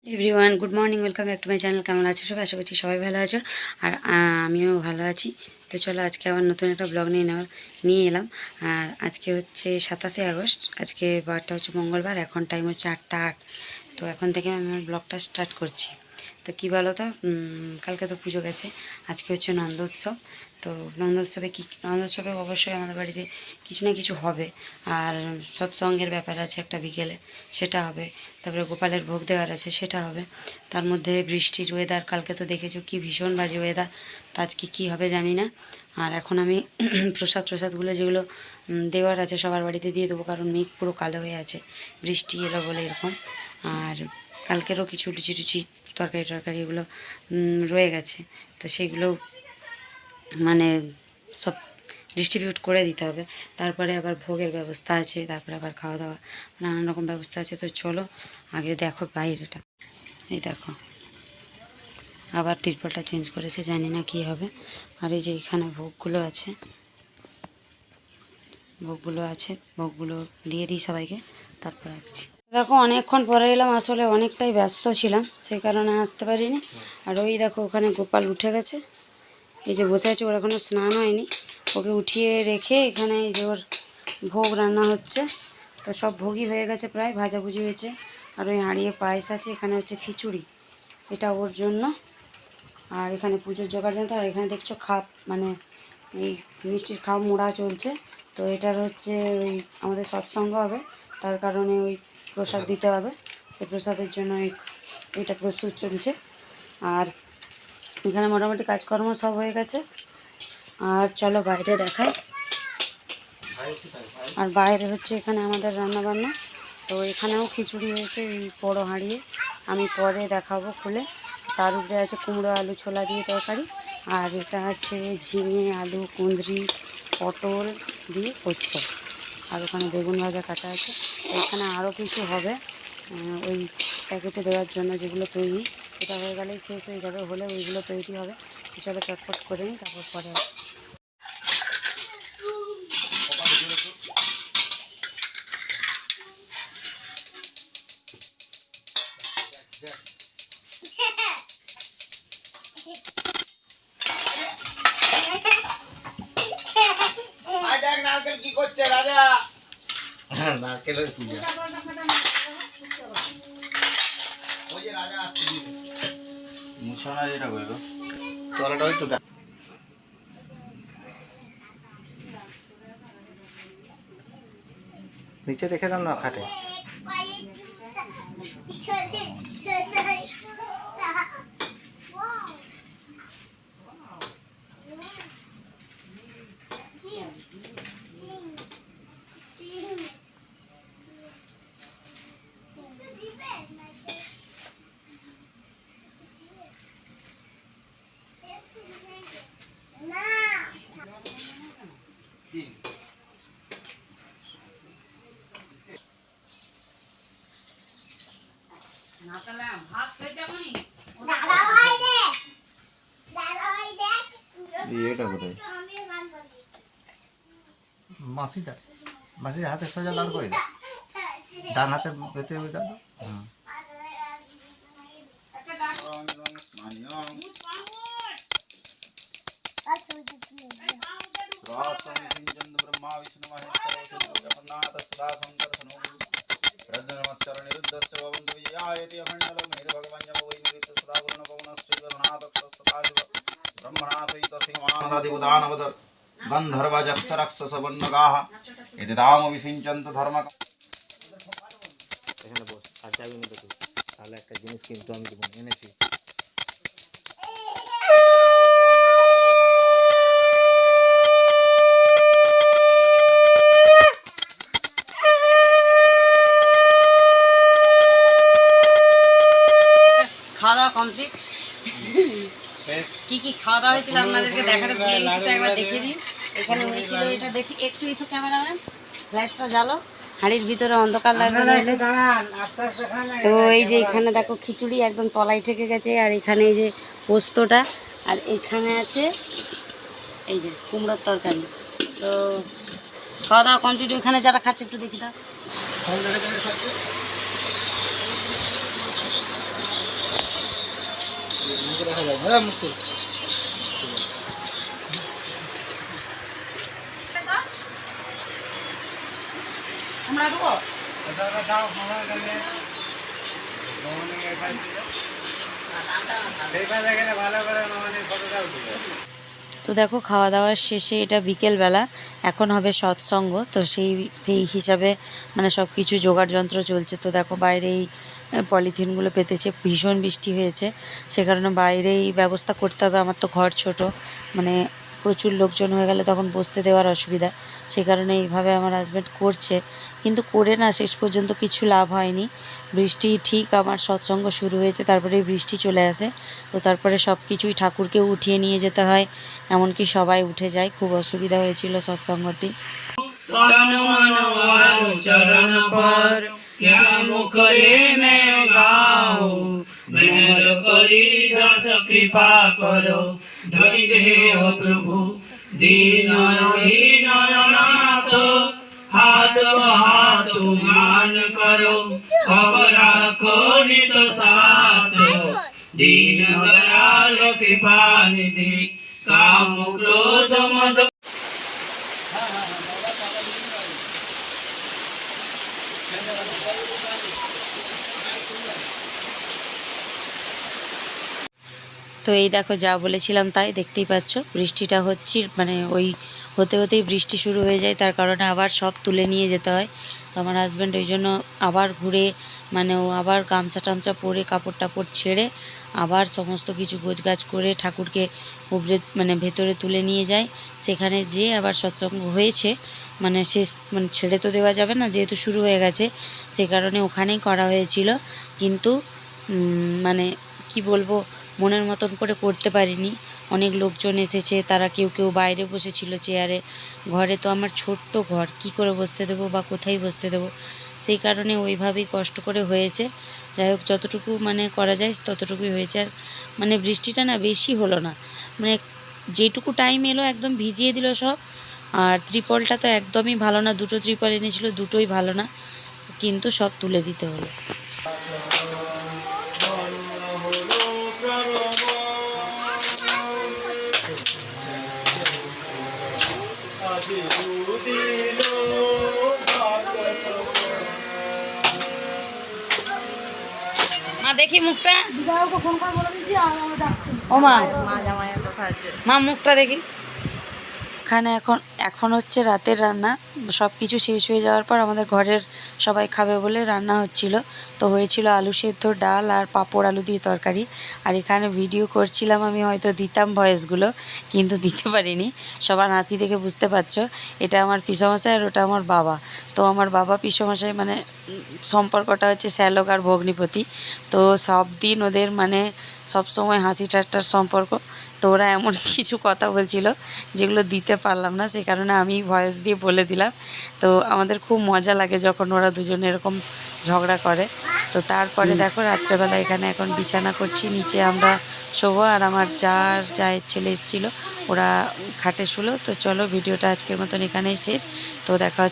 Everyone good morning, welcome back to my channel. কেমন আছো সবাই? আশা করছি সবাই ভালো আছো, আর আমিও ভালো আছি। তো চলো আজকে আবার নতুন একটা ব্লগ নিয়ে এলাম। আর আজকে হচ্ছে 27শে আগস্ট। আজকে বারটা হচ্ছে মঙ্গলবার, এখন টাইম হচ্ছে 8টা 8। তো এখন থেকে আমি আমার ব্লগটা স্টার্ট করছি। তো কী বলো তো, কালকে তো পুজো গেছে, আজকে হচ্ছে নন্দোৎসব। তো নন্দোৎসবে অবশ্যই আমাদের বাড়িতে কিছু না কিছু হবে। আর সৎসঙ্গের ব্যাপার আছে একটা বিকেলে, সেটা হবে। তারপরে গোপালের ভোগ দেওয়ার আছে, সেটা হবে। তার মধ্যে বৃষ্টির ওয়েদার, কালকে তো দেখেছো কি ভীষণ বাজে ওয়েদার। তো আজকে কী হবে জানি না। আর এখন আমি প্রসাদগুলো যেগুলো দেওয়ার আছে সবার বাড়িতে দিয়ে দেবো, কারণ মেঘ পুরো কালো হয়ে আছে, বৃষ্টি এলো বলে এরকম। আর কালকেরও কিছু লুচি তরকারি এগুলো রয়ে গেছে, তো সেগুলো মানে সব ডিস্ট্রিবিউট করে দিতে হবে। তারপরে আবার ভোগের ব্যবস্থা আছে, তারপরে আবার খাওয়া দাওয়া, নানান রকম ব্যবস্থা আছে। তো চলো আগে দেখো বাইরেটা। এই দেখো আবার তিরপলটা চেঞ্জ করেছে, জানি না কি হবে। আর এই যে এখানে ভোগগুলো আছে, ভোগগুলো দিয়ে দিই সবাইকে, তারপর আসছি। দেখো অনেকক্ষণ পরে এলাম, আসলে অনেকটাই ব্যস্ত ছিলাম, সেই কারণে আসতে পারিনি। আর ওই দেখো ওখানে গোপাল উঠে গেছে, এই যে বসে আছে, ওর এখনও স্নান হয়নি। ওকে উঠিয়ে রেখে এখানে এই যে ওর ভোগ রান্না হচ্ছে। তো সব ভোগই হয়ে গেছে, প্রায় ভাজাভুজি হয়েছে। আর ওই হাঁড়িয়ে পায়েস আছে, এখানে হচ্ছে খিচুড়ি, এটা ওর জন্য। আর এখানে পুজোর জোগাড় যন্ত্র। আর এখানে দেখছো খাপ, মানে এই মিষ্টির খাপ মোড়া চলছে। তো এটার হচ্ছে ওই আমাদের সৎসঙ্গ হবে, তার কারণে ওই প্রসাদ দিতে হবে, সেই প্রসাদের জন্য এটা প্রস্তুত চলছে। আর এখানে মোটামুটি কাজকর্ম সব হয়ে গেছে। আর চলো বাইরে দেখাই। আর বাইরে হচ্ছে এখানে আমাদের রান্নাবান্না। তো এখানেও খিচুড়ি হয়েছে এই বড় হাঁড়িয়ে, আমি পরে দেখাবো খুলে। তার উপরে আছে কুমড়ো আলু ছোলা দিয়ে তরকারি, আর এটা আছে ঝিঙে আলু কুঁদরি পটল দিয়ে পোস্ত, আর ওখানে বেগুন ভাজা কাটা আছে। এখানে আরও কিছু হবে ওই প্যাকেটে দেওয়ার জন্য, যেগুলো তৈরি, এটা হয়ে গেলেই শেষ হয়ে যাবে, হলে ওইগুলো তৈরি হবে। চলো চটপট করে নিই, তারপর পরে আসছি। নারকেল কি করছে রাজা? নারকেলের পূজা। ওই যে রাজা আসছে, মুছানার এটা কইলো তলাটা ওই তো নিচে দেখে দাও না খাটে। এটা কোথায়? মাসির হাতে সোজা দাঁড় করে দাও, ডান হাতের ভেতরে ওই দাও। গন্ধর্বজক্ষরাক্ষসবন্নগাः এতে দাম বিসিঞ্চন্ত ধর্ম। এখানে বস, আর যাবি না তো, তাহলে একটা জিনিস কিন্তু আমি এনেছি। খাওয়া দাওয়া কমপ্লিট। কি কি খাওয়া দাওয়া হয়েছিল আপনাদেরকে দেখাতে ভুলে গেছি, তো একবার দেখিয়ে দিই। এখানে হয়েছিল এটা, দেখি একটু এসো ক্যামেরাম্যান, ফ্ল্যাশটা জ্বালো। হাঁড়ির ভিতরে অন্ধকার লাগবে। তো এই যে এখানে দেখো খিচুড়ি একদম তলায় ঠেকে গেছে, আর এখানে এই যে পোস্তটা, আর এখানে আছে এই যে কুমড়োর তরকারি। তো খাওয়া দাওয়া কমপ্লিট। এখানে যারা খাচ্ছে একটু দেখি দাও। তো দেখো খাওয়া দাওয়ার শেষে এটা বিকেলবেলা, এখন হবে সৎসঙ্গ। তো সেই হিসাবে মানে সব কিছু জোগাড় যন্ত্র চলছে। তো দেখো বাইরে এই পলিথিনগুলো পেতেছে, ভীষণ বৃষ্টি হয়েছে, সে কারণে বাইরেই ব্যবস্থা করতে হবে। আমার তো ঘর ছোট, মানে প্রচুর লোকজন হয়ে গেলে তখন বসতে দেওয়ার অসুবিধা, সে কারণে এইভাবে আমার হাজব্যান্ড করছে। কিন্তু করে না শেষ পর্যন্ত কিছু লাভ হয়নি। বৃষ্টি ঠিক আমার সৎসঙ্গ শুরু হয়েছে, তারপরে বৃষ্টি চলে আসে। তো তারপরে সব কিছুই ঠাকুরকেও উঠিয়ে নিয়ে যেতে হয়, এমনকি সবাই উঠে যায়, খুব অসুবিধা হয়েছিল সৎসঙ্গর দিন। चरण पर क्या मुखले मैं गाओ मेहर करी जस कृपा करो धरि देह प्रभु दीन हीन अनाथ हाथ हाथ मान करो खबरा कोनित साथ दीन दयाल कृपा निधि काम क्रोध मद। তো এই দেখো যা বলেছিলাম তাই, দেখতেই পাচ্ছ বৃষ্টিটা হচ্ছে, মানে ওই হতে হতেই বৃষ্টি শুরু হয়ে যায়, তার কারণে আবার সব তুলে নিয়ে যেতে হয়। তো আমার হাজব্যান্ড ওই জন্য আবার ঘুরে, মানে ও আবার গামছা টামছা পরে কাপড় টাপড় ছেড়ে আবার সমস্ত কিছু গোছগাছ করে ঠাকুরকে উপরে মানে ভেতরে তুলে নিয়ে যায়। সেখানে যেয়ে আবার সৎসঙ্গ হয়েছে, মানে শেষ, মানে ছেড়ে তো দেওয়া যাবে না যেহেতু শুরু হয়ে গেছে, সে কারণে ওখানেই করা হয়েছিল। কিন্তু মানে কি বলবো, মনের মতন করে করতে পারিনি। অনেক লোকজন এসেছে, তারা কেউ কেউ বাইরে বসেছিল চেয়ারে। ঘরে তো আমার ছোট্ট ঘর, কি করে বসতে দেবো বা কোথায় বসতে দেবো, সেই কারণে ওইভাবেই কষ্ট করে হয়েছে। যাই হোক, যতটুকু মানে করা যায় ততটুকুই হয়েছে। আর মানে বৃষ্টিটা না বেশি হলো না, মানে যেটুকু টাইম এলো একদম ভিজিয়ে দিল সব। আর ত্রিপলটা তো একদমই ভালো না, দুটো ত্রিপল এনেছিল, দুটোই ভালো না, কিন্তু সব তুলে দিতে হলো। মা দেখি মুখটা, ও মা মা মুখটা দেখি। এখানে এখন হচ্ছে রাতের রান্না। সব কিছু শেষ হয়ে যাওয়ার পর আমাদের ঘরের সবাই খাবে বলে রান্না হচ্ছিল। তো হয়েছিল আলু সেদ্ধ, ডাল আর পাঁপড় আলু দিয়ে তরকারি। আর এখানে ভিডিও করছিলাম আমি, হয়তো দিতাম ভয়েসগুলো, কিন্তু দিতে পারিনি। সবার হাসি দেখে বুঝতে পারছো এটা আমার পিসেমশাই আর ওটা আমার বাবা। তো আমার বাবা পিসেমশাই মানে সম্পর্কটা হচ্ছে শ্যালক আর ভগ্নিপতি। তো সব দিন ওদের মানে সবসময় হাসি ঠাট্টার সম্পর্ক। তো ওরা এমন কিছু কথা বলছিল যেগুলো দিতে পারলাম না, সেই কারণে আমি ভয়েস দিয়ে বলে দিলাম। তো আমাদের খুব মজা লাগে যখন ওরা দুজনে এরকম ঝগড়া করে। তো তারপরে দেখো রাত্রেবেলা এখানে এখন বিছানা করছি, নিচে আমরা শোবো। আর আমার জায়ের ছেলে এসেছিলো, ওরা খাটে শুলো। তো চলো ভিডিওটা আজকের মতন এখানেই শেষ। তো দেখা হচ্ছে।